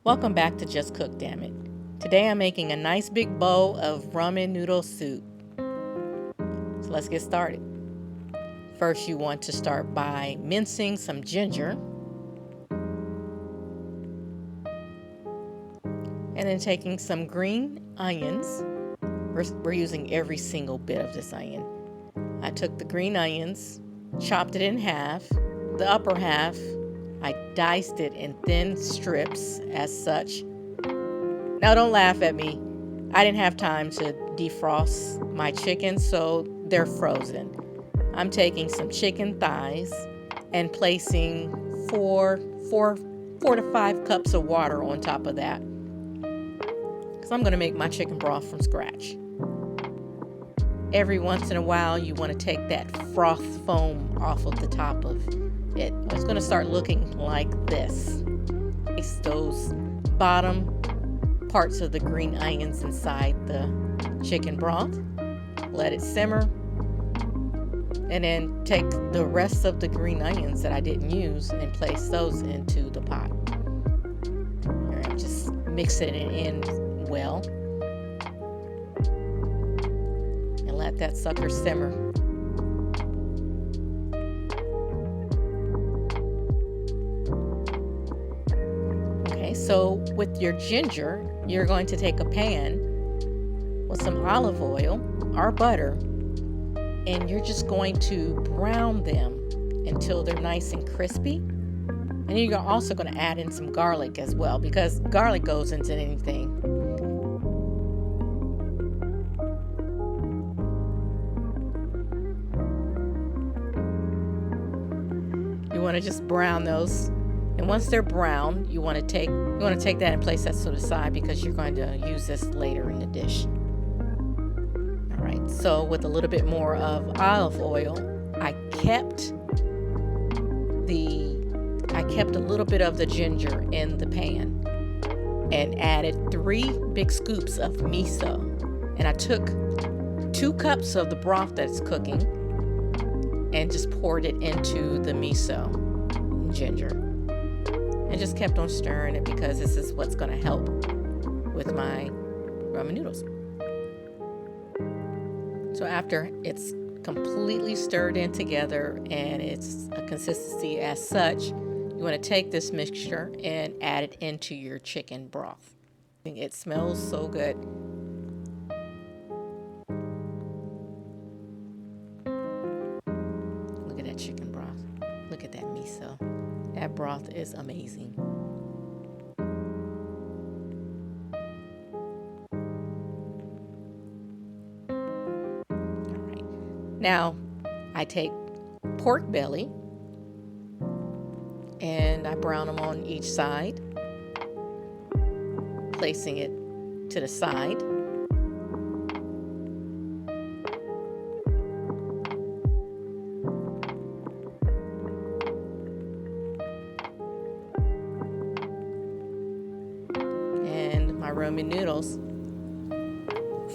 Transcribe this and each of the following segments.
Welcome back to Just Cook Damn It. Today I'm making a nice big bowl of ramen noodle soup. So let's get started. First you want to start by mincing some ginger. And then taking some green onions. We're using every single bit of this onion. I took the green onions, chopped it in half. The upper half, I diced it in thin strips as such. Now don't laugh at me. I didn't have time to defrost my chicken, so they're frozen. I'm taking some chicken thighs and placing four to 5 cups of water on top of that, because I'm going to make my chicken broth from scratch. Every once in a while, you want to take that froth foam off of the top of it. It's going to start looking like this. Place those bottom parts of the green onions inside the chicken broth. Let it simmer. And then take the rest of the green onions that I didn't use and place those into the pot. And just mix it in well. Let that sucker simmer. Okay, so with your ginger, you're going to take a pan with some olive oil or butter, and you're just going to brown them until they're nice and crispy. And you're also going to add in some garlic as well, because garlic goes into anything. You want to just brown those, and once they're brown, you want to take that and place that to the side, because you're going to use this later in the dish. All right. So with a little bit more of olive oil, I kept a little bit of the ginger in the pan, and added 3 big scoops of miso, and I took 2 cups of the broth that's cooking and just poured it into the miso and ginger, and just kept on stirring it, because this is what's going to help with my ramen noodles. So after it's completely stirred in together and it's a consistency as such, you want to take this mixture and add it into your chicken broth. It smells so good. Chicken broth. Look at that miso. That broth is amazing. All right. Now I take pork belly and I brown them on each side, placing it to the side. My ramen noodles,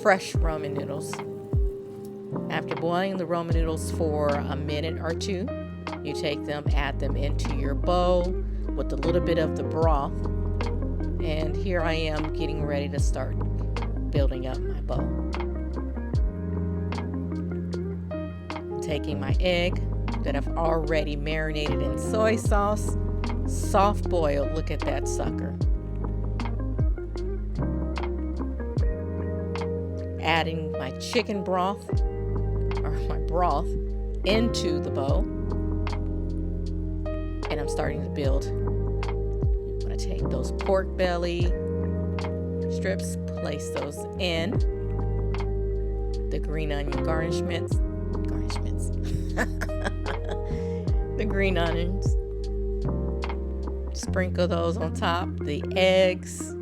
fresh ramen noodles. After boiling the ramen noodles for a minute or 2, you take them, add them into your bowl with a little bit of the broth. And here I am getting ready to start building up my bowl. Taking my egg that I've already marinated in soy sauce, soft boiled. Look at that sucker. Adding my chicken broth, or my broth, into the bowl. And I'm starting to build. I'm going to take those pork belly strips, place those in. The green onion garnishments. The green onions. Sprinkle those on top. The eggs.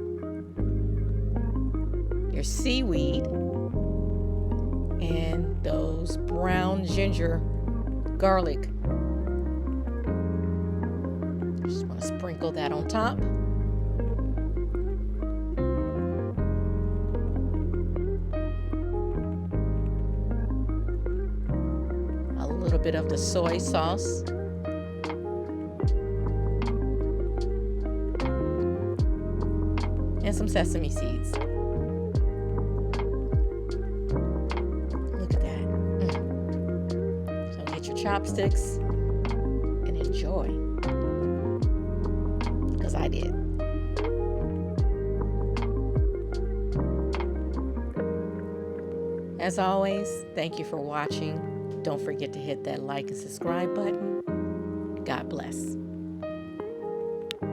Your seaweed. And those brown ginger garlic. Just want to sprinkle that on top. A little bit of the soy sauce. and some sesame seeds. Look at that. So get your chopsticks and enjoy, because I did. As always, thank you for watching. Don't forget to hit that like and subscribe button. God bless.